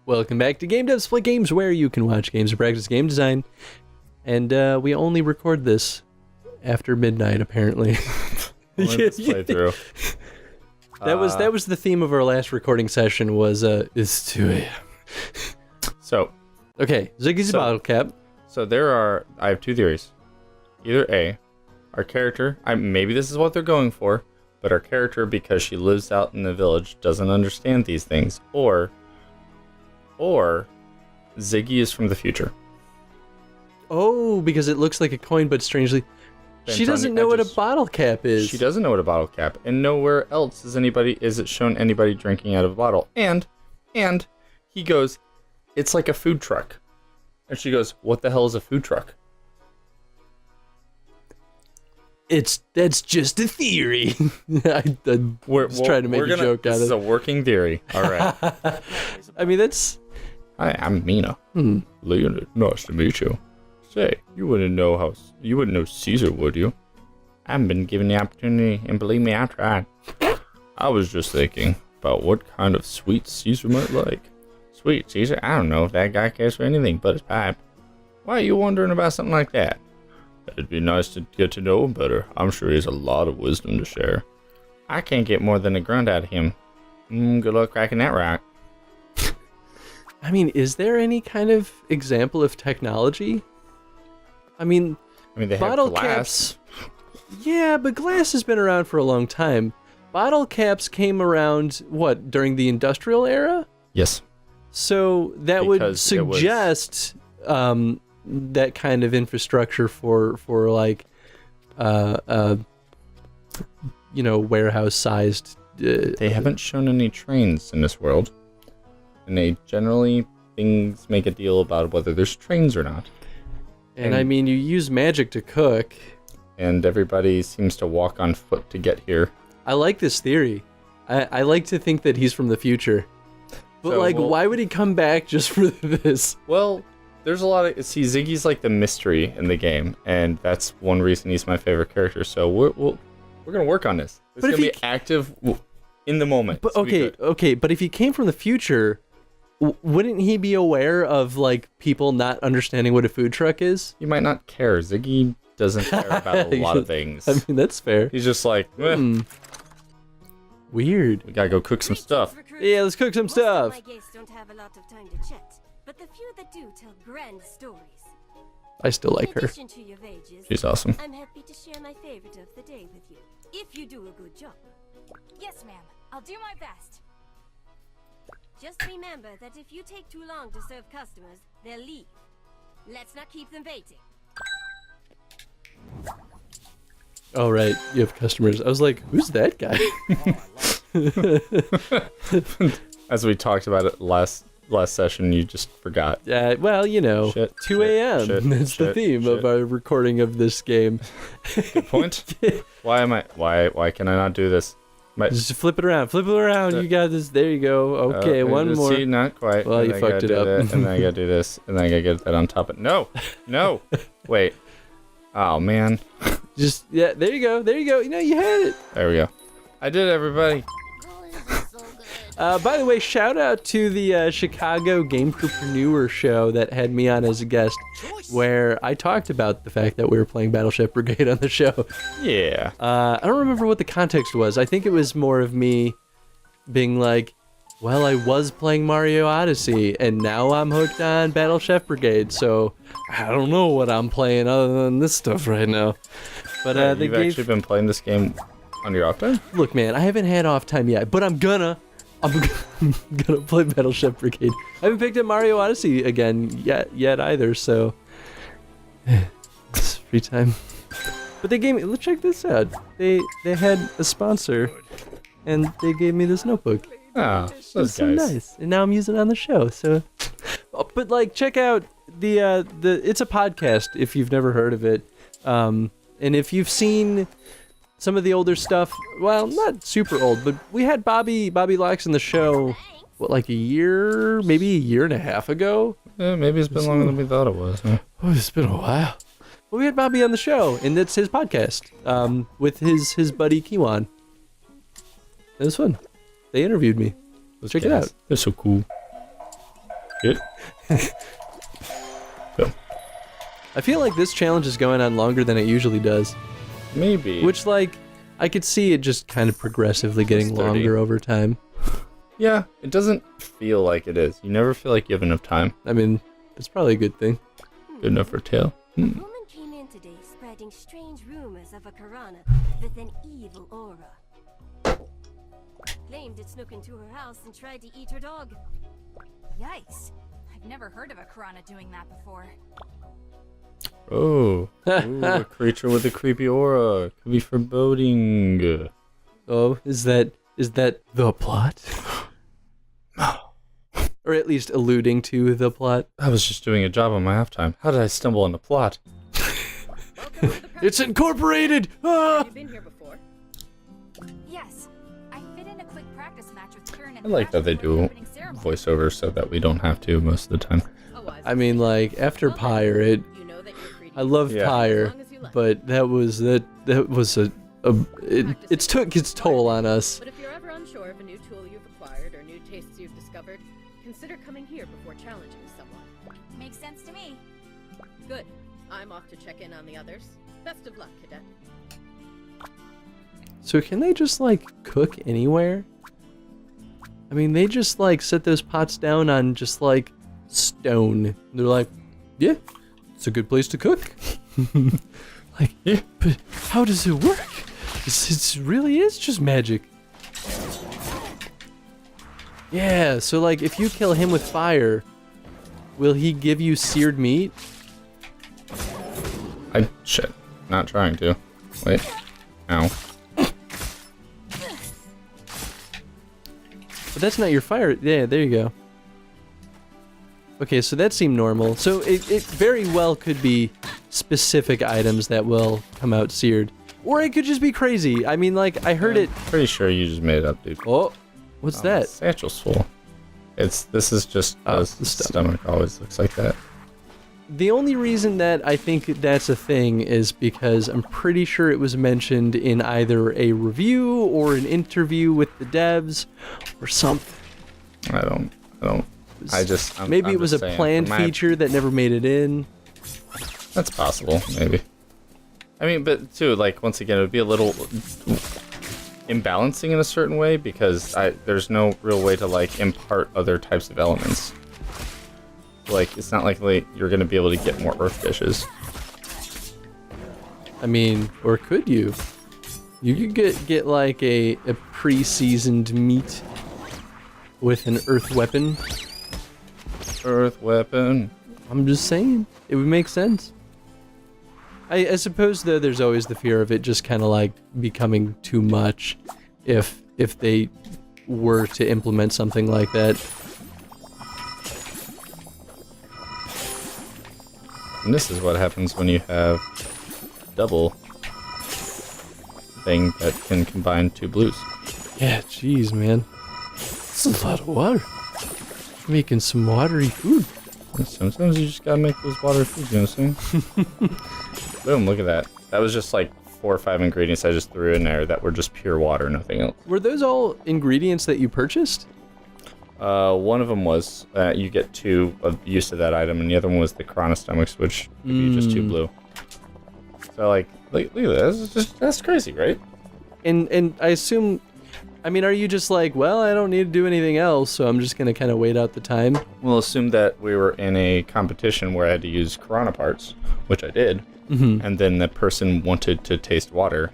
Welcome back to Game Devs Play Games, where you can watch games and practice game design. And we only record this after midnight, apparently. Let's play through. That was the theme of our last recording session. Was it's 2 a.m. So, okay, Ziggy's bottle cap. So I have two theories. Either A, our character, maybe this is what they're going for, but our character, because she lives out in the village, doesn't understand these things, or Ziggy is from the future. Oh, because it looks like a coin, but strangely, she doesn't know what a bottle cap is. She doesn't know what a bottle cap, and nowhere else is it shown anybody drinking out of a bottle. And he goes, it's like a food truck. And she goes, what the hell is a food truck? That's just a theory. I was trying to make a joke out of it. This is a working theory. All right. I mean, that's... Hi, I'm Mina. Leonard, nice to meet you. Say, you wouldn't know Caesar, would you? I haven't been given the opportunity, and believe me, I tried. I was just thinking about what kind of sweet Caesar might like. Sweet Caesar? I don't know if that guy cares for anything but his pipe. Why are you wondering about something like that? It'd be nice to get to know him better. I'm sure he has a lot of wisdom to share. I can't get more than a grunt out of him. Good luck cracking that rock. I mean, is there any kind of example of technology? I mean they bottle have glass. Caps. Yeah, but glass has been around for a long time. Bottle caps came around, during the industrial era? Yes. So that would suggest that kind of infrastructure for like, warehouse-sized... they haven't shown any trains in this world. And things make a deal about whether there's trains or not. And I mean, you use magic to cook. And everybody seems to walk on foot to get here. I like this theory. I like to think that he's from the future. But why would he come back just for this? Well, there's a lot of... See, Ziggy's like the mystery in the game. And that's one reason he's my favorite character. So we're going to work on this. It's going to be active in the moment. But okay. But if he came from the future... wouldn't he be aware of, like, people not understanding what a food truck is? He might not care. Ziggy doesn't care about a lot of things. I mean, that's fair. He's just like, Weird. We gotta go cook some stuff. Yeah, let's cook some stuff. Most of my guests don't have a lot of time to chat, but the few that do tell grand stories. I still like her. In addition to your wages, She's awesome. I'm happy to share my favorite of the day with you, if you do a good job. Yes, ma'am. I'll do my best. Just remember that if you take too long to serve customers, they'll leave. Let's not keep them waiting. Oh, right. You have customers. I was like, who's that guy? As we talked about it last session, you just forgot. Yeah, well, 2 a.m. That's the theme of our recording of this game. Good point. Why can I not do this? Just flip it around. You got this. There you go. Okay, one more. See, not quite. Well, you fucked it up. And then I gotta do this, and then I gotta get that on top of it. No. Wait. Oh man. There you go. You had it. There we go. I did it, everybody. By the way, shout out to the Chicago Gamepreneur show that had me on as a guest, where I talked about the fact that we were playing Battleship Brigade on the show. Yeah. I don't remember what the context was. I think it was more of me being like, well, I was playing Mario Odyssey, and now I'm hooked on Battleship Brigade, so I don't know what I'm playing other than this stuff right now. But you've actually been playing this game on your off time? Look, man, I haven't had off time yet, but I'm gonna play Battleship Brigade. I haven't picked up Mario Odyssey again yet either, so it's free time. But they gave me, let's check this out. They had a sponsor, and they gave me this notebook. Oh, those so guys. Nice. And now I'm using it on the show. So, but check out the it's a podcast if you've never heard of it, and if you've seen some of the older stuff, well, not super old, but we had Bobby Locks in the show, like a year and a half ago? Yeah, maybe it's been longer than we thought it was. Huh? Oh, it's been a while. Well, we had Bobby on the show, and that's his podcast, with his buddy Kiwan. It was fun. They interviewed me. Check it out. They're so cool. Good. Boom. I feel like this challenge is going on longer than it usually does. Maybe. Which, like, I could see it just kind of progressively getting 30. longer over time. Yeah, it doesn't feel like it is. You never feel like you have enough time. I mean, that's probably a good thing. Good enough for a tale. A woman came in today spreading strange rumors of a Karana with an evil aura. Claimed it snook into her house and tried to eat her dog. Yikes. I've never heard of a Karana doing that before. Oh. Ooh, a creature with a creepy aura. Could be foreboding. Oh, is that the plot? Or at least alluding to the plot? I was just doing a job on my halftime. How did I stumble on the plot? It's incorporated! Ah! Have you been here before? Yes. I fit in a quick practice match with Kieran and I like that they before the do opening ceremony. voiceover so that we don't have to most of the time. I mean, like, after Pyre, You know that you're free to I love Yeah. Pyre, as long as you like. but that was it took its toll on us. But if you're ever unsure of a new tool you've acquired or new tastes you've discovered, consider coming here before challenging someone. Makes sense to me. Good. I'm off to check in on the others. Best of luck, Cadet. So can they just, like, cook anywhere? I mean, they just, like, set those pots down on just, like, stone. They're like, yeah, it's a good place to cook. Like, yeah, but how does it work? It really is just magic. Yeah, so, like, if you kill him with fire, will he give you seared meat? Shit. Not trying to. Wait. Ow. But that's not your fire. Yeah, there you go. Okay, so that seemed normal. So it very well could be specific items that will come out seared. Or it could just be crazy. I mean, like, I heard it... Pretty sure you just made it up, dude. Oh, what's that? Satchel's full. This is just Oh, the the stomach. stomach always looks like that. The only reason that I think that's a thing is because I'm pretty sure it was mentioned in either a review or an interview with the devs or something. I don't. Maybe I'm it was just a saying, planned for my- feature that never made it in. That's possible, maybe. I mean, but too, like, once again, it would be a little imbalancing in a certain way because there's no real way to, like, impart other types of elements. Like, it's not like you're going to be able to get more earth dishes. I mean, or could you? You could get like a pre-seasoned meat with an earth weapon. Earth weapon. I'm just saying, it would make sense. I suppose though there's always the fear of it just kind of like becoming too much if they were to implement something like that. And this is what happens when you have double thing that can combine two blues. Yeah, jeez, man. That's a lot of water. Making some watery food. Sometimes you just gotta make those water foods, you know what I'm saying? Boom, look at that. That was just like 4 or 5 ingredients I just threw in there that were just pure water, nothing else. Were those all ingredients that you purchased? One of them was you get 2 of use of that item, and the other one was the Corona stomachs, which would be just 2 blue. So like, look at that. That's crazy, right? And I assume, I mean, are you just like, well, I don't need to do anything else, so I'm just gonna kind of wait out the time? We'll assume that we were in a competition where I had to use Corona parts, which I did, and then the person wanted to taste water.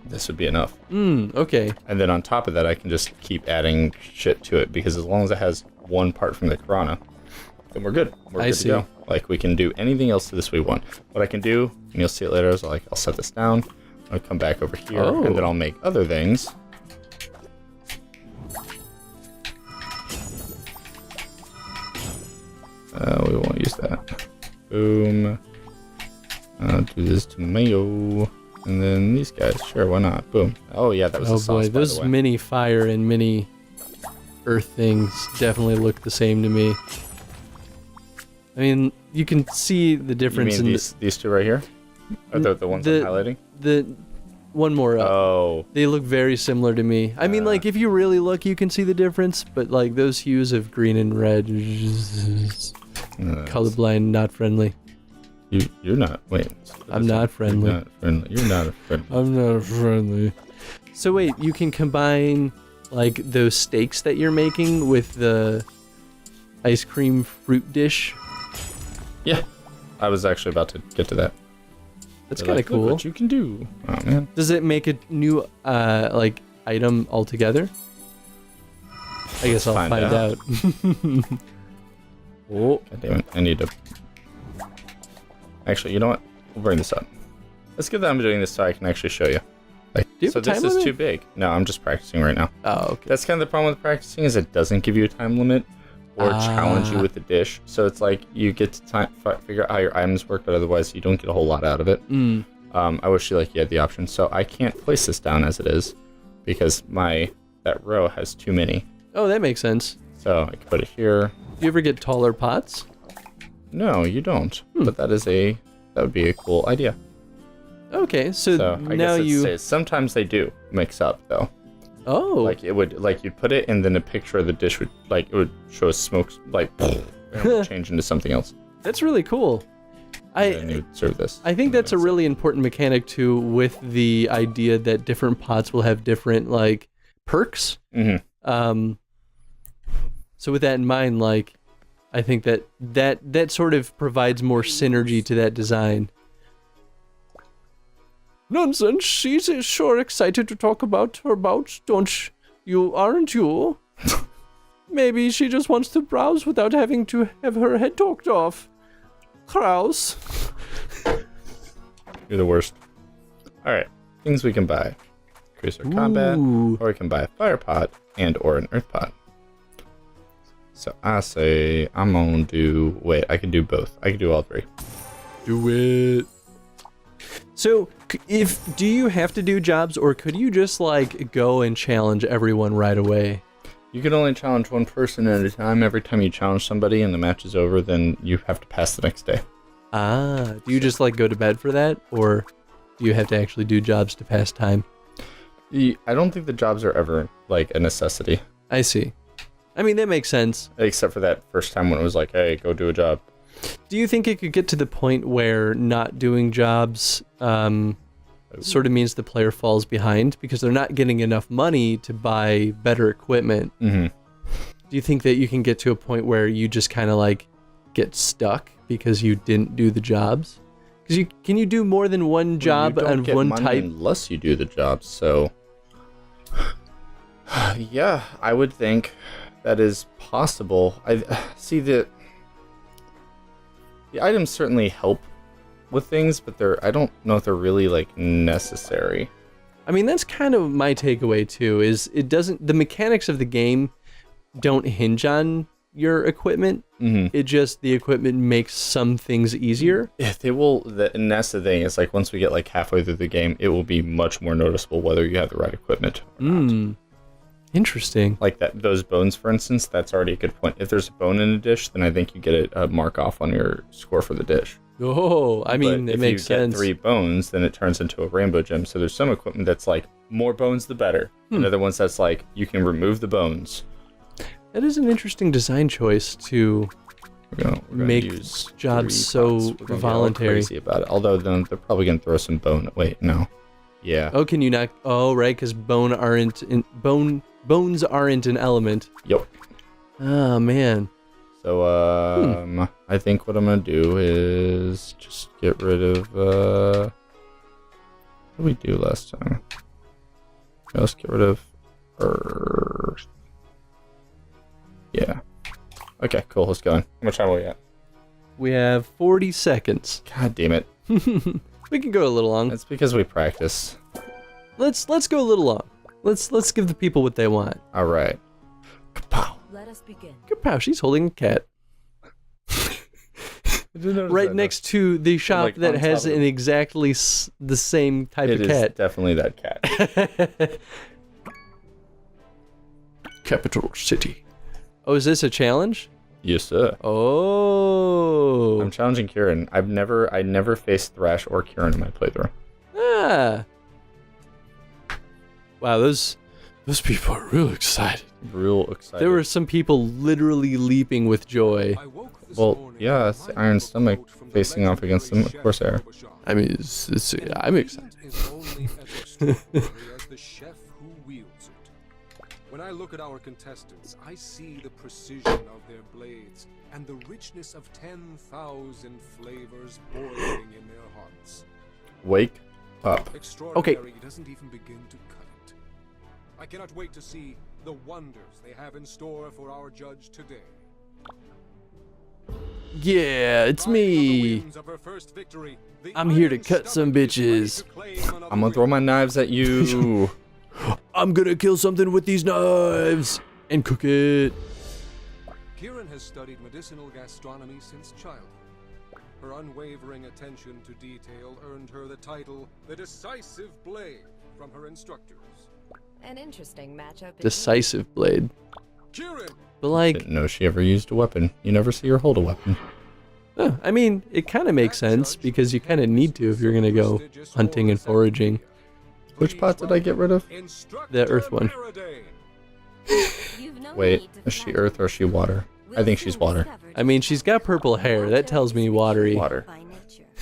This would be enough. Okay. And then on top of that, I can just keep adding shit to it, because as long as it has one part from the Corona, then we're good. We're I good see. to go. Like, we can do anything else to this we want. What I can do, and you'll see it later, is I'll set this down, I'll come back over here, and then I'll make other things. We won't use that. Boom. I'll do this to mayo. And then these guys, sure, why not? Boom. Oh yeah, that was Oh a sauce, boy, by those the way. mini fire and mini earth things definitely look the same to me. I mean, you can see the You difference mean in these 2 right here? Are they the ones I'm highlighting? one more up. Oh. They look very similar to me. I mean, like, if you really look, you can see the difference, but, like, those hues of green and red, colorblind, not friendly. You're not, wait. I'm not friendly. You're not friendly. You're not a friendly. I'm not friendly. So wait, you can combine, like, those steaks that you're making with the ice cream fruit dish? Yeah. I was actually about to get to that. That's They're kind of like, "Look cool. what you can do. Oh, man. Does it make a new, like, item altogether? I guess I'll Find find out. out. Oh. God damn it. I need to... Actually, you know what? We'll bring this up. Let's get that I'm doing this so I can actually show you. Like, Do you have so a time this is limit? too big. No, I'm just practicing right now. Oh, okay. That's kind of the problem with practicing is it doesn't give you a time limit or challenge you with the dish. So it's like you get to figure out how your items work, but otherwise you don't get a whole lot out of it. I wish you had the option. So I can't place this down as it is because that row has too many. Oh, that makes sense. So I can put it here. Do you ever get taller pots? No, you don't. But that would be a cool idea. Okay, so I now guess you... it says sometimes they do mix up though. Oh. Like you'd put it and then a picture of the dish would it would show smoke like and it would change into something else. That's really cool. And then you'd serve this. I think that's a really important mechanic too, with the idea that different pots will have different like perks. Mm-hmm. So with that in mind, like, I think that sort of provides more synergy to that design. Nonsense. She's sure excited to talk about her bout, aren't you? Maybe she just wants to browse without having to have her head talked off. Kraus. You're the worst. Alright. Things we can buy. Increase our combat, Ooh. or we can buy a fire pot and or an earth pot. So I say I'm gonna do I can do both. I can do all three. Do it. So, do you have to do jobs, or could you just, like, go and challenge everyone right away? You can only challenge one person at a time. Every time you challenge somebody and the match is over, then you have to pass the next day. Ah, do you just, like, go to bed for that, or do you have to actually do jobs to pass time? I don't think the jobs are ever, like, a necessity. I see. I mean, that makes sense. Except for that first time when it was like, hey, go do a job. Do you think it could get to the point where not doing jobs sort of means the player falls behind because they're not getting enough money to buy better equipment? Mm-hmm. Do you think that you can get to a point where you just kind of like get stuck because you didn't do the jobs? Because can you do more than one job on one type? Unless you do the jobs, so... yeah, I would think that is possible. I see the items certainly help with things, but I don't know if they're really like necessary. I mean, that's kind of my takeaway too, is the mechanics of the game don't hinge on your equipment. Mm-hmm. The equipment makes some things easier. Yeah, they will, and that's the thing, is like once we get like halfway through the game, it will be much more noticeable whether you have the right equipment or not. Interesting. Like those bones, for instance, that's already a good point. If there's a bone in a dish, then I think you get a mark off on your score for the dish. Oh, I mean, it makes sense. If you get 3 bones, then it turns into a rainbow gem. So there's some equipment that's like, more bones the better. And other ones that's like, you can remove the bones. That is an interesting design choice to We're gonna make use jobs 3 so pots. We're gonna get all voluntary. crazy about it. Although then they're probably gonna throw some bone. Wait, no. Yeah. Oh, can you not? Oh, right, because bones aren't an element. Yep. Oh man. So I think what I'm gonna do is just get rid of what did we do last time? Let's get rid of earth. Yeah. Okay, cool. Let's go. How much time are we at? We have 40 seconds. God damn it. We can go a little long. That's because we practice. Let's go a little long. Let's give the people what they want. All right. Kapow. Let us begin. Kapow, she's holding a cat. Right next to the shop Like, that on has top of an exactly the same type of It cat. is definitely that cat. Capital City. Oh, is this a challenge? Yes, sir. Oh. I'm challenging Kieran. I never faced Thrash or Kieran in my playthrough. Ah. Wow, those people are real excited. Real excited. There were some people literally leaping with joy. Well, yeah, it's the Iron Stomach facing off against them, of course they are. I mean, I'm excited. When I look at our contestants, I see the precision of their blades and the richness of 10,000 flavors boiling in their hearts. Wake up. Extraordinary doesn't even begin to cut it. I cannot wait to see the wonders they have in store for our judge today. Yeah, it's me. I'm here to cut some bitches. I'm gonna throw my knives at you. I'm gonna kill something with these knives and cook it. Kieran has studied medicinal gastronomy since childhood. Her unwavering attention to detail earned her the title, the Decisive Blade, from her instructors. An interesting matchup. Decisive blade. Kieran! But like, Didn't know she ever used a weapon. You never see her hold a weapon. I mean, it kind of makes sense because you kind of need to if you're gonna go hunting and foraging. Which pot did I get rid of? The earth one. Wait, is she earth or is she water? I think she's water. I mean, she's got purple hair. That tells me watery. Water.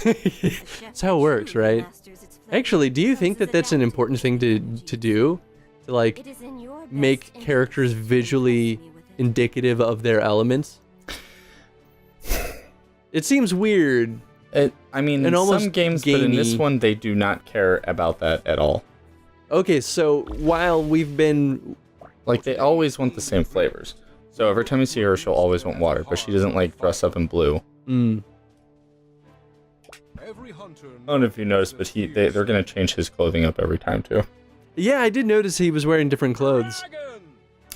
That's how it works, right? Actually, do you think that that's an important thing to do? To like make characters visually indicative of their elements? It seems weird. I mean, And in almost some games, but in this gamey. one, they do not care about that at all. Okay, so while we've been... Like, they always want the same flavors. So every time you see her, she'll always want water, but she doesn't, like, dress up in blue. I don't know if you noticed, but they're going to change his clothing up every time, too. Yeah, I did notice he was wearing different clothes.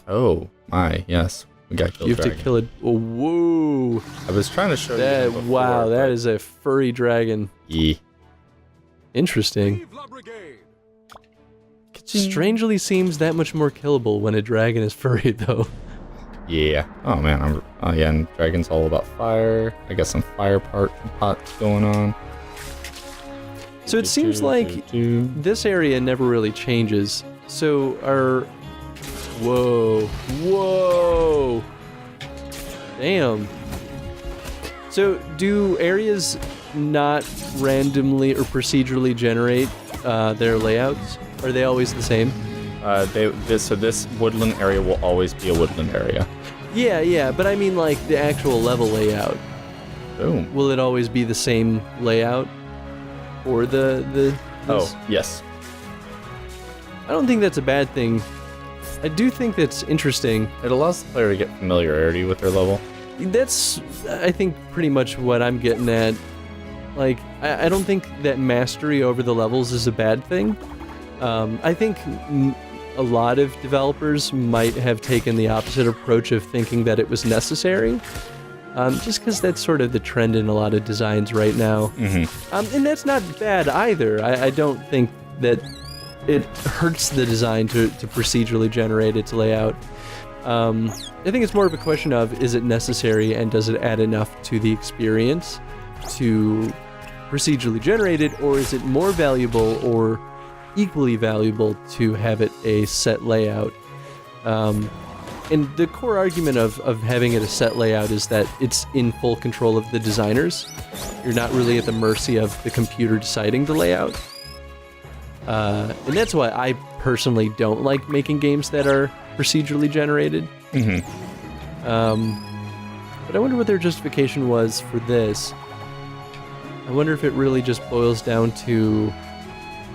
Oh, my, yes. We got killed. You have to kill it. Oh, whoa. I was trying to show That, you before, wow, that but- is a furry dragon. Yeah. Interesting. Strangely seems that much more killable when a dragon is furry, though. Yeah. Oh, man. Yeah, and Dragon's all about fire. I got some fire pots going on. So it seems like this area never really changes. So our... Whoa. Whoa! Damn. So do areas not randomly or procedurally generate their layouts? Are they always the same? So this woodland area will always be a woodland area. Yeah, but I mean like the actual level layout. Boom. Will it always be the same layout? Or this? Oh, yes. I don't think that's a bad thing. I do think that's interesting. It allows the player to get familiarity with their level. That's, I think, pretty much what I'm getting at. Like, I don't think that mastery over the levels is a bad thing. I think a lot of developers might have taken the opposite approach of thinking that it was necessary. Just because that's sort of the trend in a lot of designs right now. And that's not bad either. I don't think that it hurts the design to procedurally generate its layout. I think it's more of a question of, is it necessary and does it add enough to the experience to procedurally generate it, or is it more valuable or equally valuable to have it a set layout? And the core argument of having it a set layout is that it's in full control of the designers. You're not really at the mercy of the computer deciding the layout. And that's why I personally don't like making games that are procedurally generated. But I wonder what their justification was for this. I wonder if it really just boils down to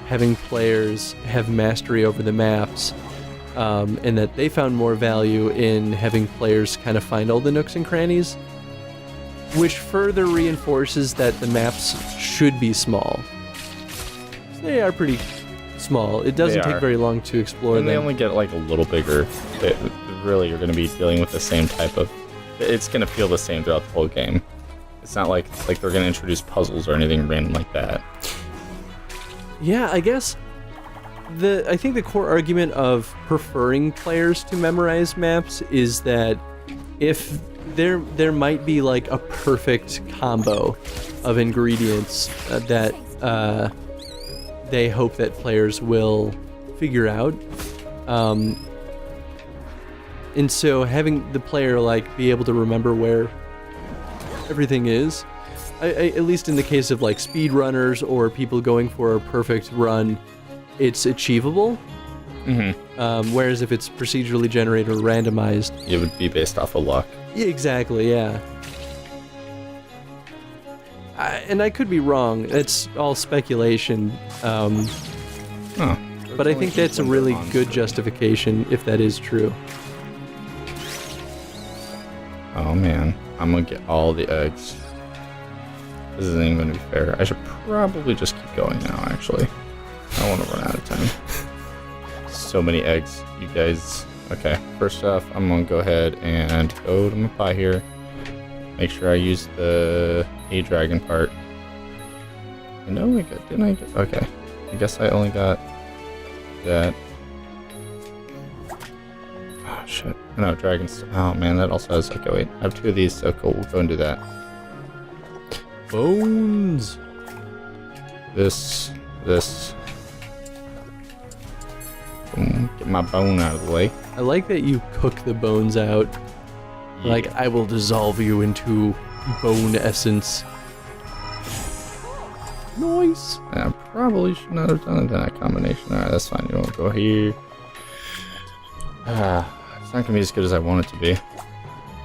having players have mastery over the maps, and that they found more value in having players kind of find all the nooks and crannies, which further reinforces that the maps should be small. They are pretty small. It doesn't take very long to explore And them. they only get like a little bigger. Really, you're going to be dealing with the same type of... It's going to feel the same throughout the whole game. It's not like they're going to introduce puzzles or anything random like that. Yeah, I guess I think the core argument of preferring players to memorize maps is that if there might be like a perfect combo of ingredients that they hope that players will figure out, And so having the player like be able to remember where everything is, at least in the case of like speedrunners or people going for a perfect run, it's achievable. Whereas if it's procedurally generated or randomized, it would be based off of luck. Yeah, exactly, yeah. And I could be wrong. It's all speculation. But I think that's a really good justification if that is true. Oh man, I'm gonna get all the eggs. This isn't even gonna be fair. I should probably just keep going now, actually. I don't want to run out of time. So many eggs, you guys. Okay, first off, I'm gonna go ahead and go to my pie here. Make sure I use the A-Dragon part. I know I got, didn't I get, okay. I guess I only got that. Oh shit. No, dragons. Oh man, that also has, okay, wait. I have 2 of these, so cool, we'll go and do that. Bones! This. Boom, get my bone out of the way. I like that you cook the bones out. Yeah. Like, I will dissolve you into bone essence. Nice! I probably should not have done that combination. Alright, that's fine. You won't go here. It's not gonna be as good as I want it to be.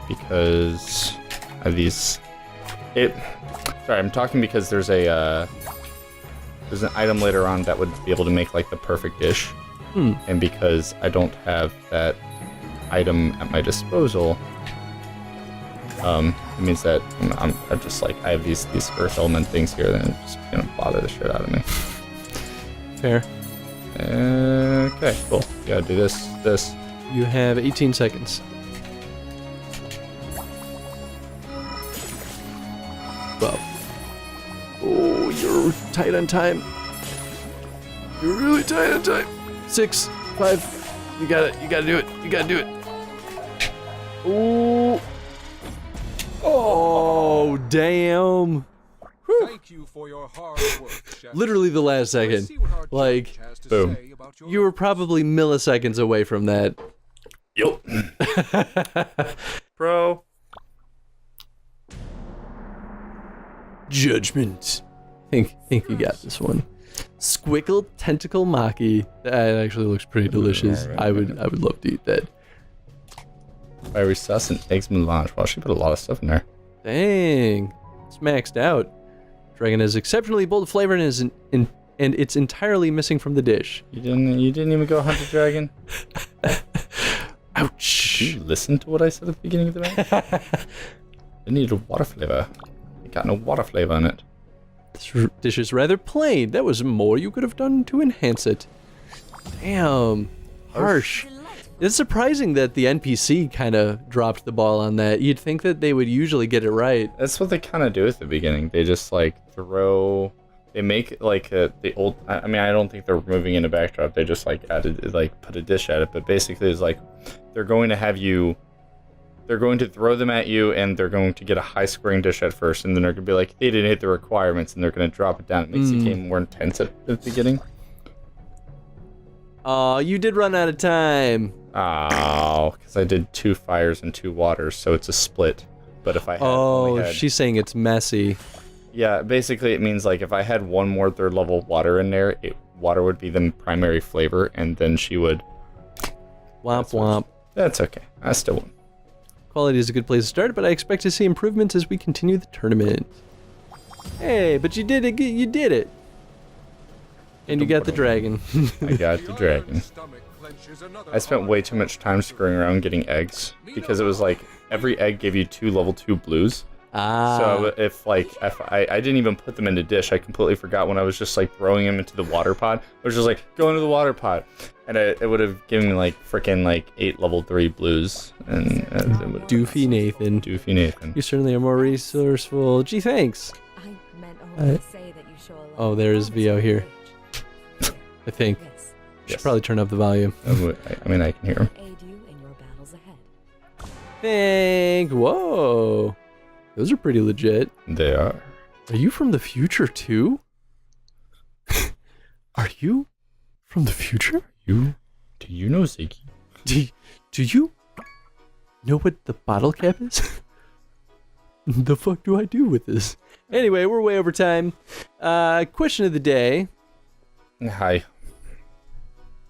Because I have these... Sorry, I'm talking because there's a... there's an item later on that would be able to make, like, the perfect dish. And because I don't have that item at my disposal, it means that I'm just like, I have these earth element things here that are just gonna bother the shit out of me. Fair. Okay, cool. You gotta do this. You have 18 seconds. Well. Oh, you're tight on time. You're really tight on time. 6, 5. You gotta do it. You gotta do it. Oh. Oh, damn. Thank you for your hard work, Chef. Literally the last second. Let's see what our Like, judge has to boom. say about your You were probably milliseconds away from that. Yup. Pro. Judgment. Think you got this one. Squickle Tentacle Maki. That actually looks pretty delicious. Alright. I would love to eat that. Fiery sauce and eggs melange. Wow, she put a lot of stuff in there. Dang. It's maxed out. Dragon is exceptionally bold flavor and it's entirely missing from the dish. You didn't even go hunt a dragon? Ouch. Did you listen to what I said at the beginning of the match? It needed a water flavor. It got no water flavor in it. This dish is rather plain. That was more you could have done to enhance it. Damn. Harsh. It's surprising that the NPC kind of dropped the ball on that. You'd think that they would usually get it right. That's what they kind of do at the beginning. They just like throw. They make like the old. I mean, I don't think they're moving in a backdrop. They just like added, like put a dish at it. But basically, it's like they're going to have you. They're going to throw them at you, and they're going to get a high scoring dish at first, and then they're going to be like, they didn't hit the requirements, and they're going to drop it down. It makes the game more intense at the beginning. Aw, you did run out of time. Oh, because I did 2 fires and 2 waters, so it's a split. But if I had only had, she's saying it's messy. yeah, basically it means like if I had 1 more 3rd level water in there, water would be the primary flavor, and then she would. Womp womp. That's okay. I still won. Quality is a good place to start, but I expect to see improvements as we continue the tournament. Hey, but you did it. You did it. And you got the dragon. I got the dragon. I spent way too much time screwing around getting eggs because it was like every egg gave you 2 level 2 blues. So if I didn't even put them in the dish, I completely forgot when I was just like throwing them into the water pot. I was just like, go into the water pot. And it would have given me like freaking like 8 level 3 blues. And it would have Doofy Nathan. Doofy Nathan. You certainly are more resourceful. Gee, thanks. I meant only to say that you show a lot Oh, of there is promise VO at here. this age. I think. Yes, Should probably turn up the volume. I mean, I can hear him. aid you in your battles ahead. Thank. Whoa. Those are pretty legit. They are. Are you from the future too? Are you from the future? You Do you know Ziggy? Do you know what the bottle cap is? The fuck do I do with this? Anyway, we're way over time. Question of the day. Hi.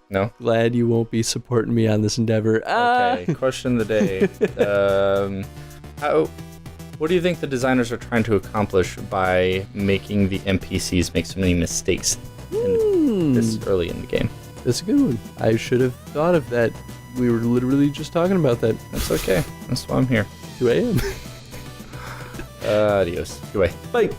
No? Glad you won't be supporting me on this endeavor. Okay, question of the day. What do you think the designers are trying to accomplish by making the NPCs make so many mistakes this early in the game? That's a good one. I should have thought of that. We were literally just talking about that. That's okay. That's why I'm here. 2 a.m. Adios. Goodbye. Bye.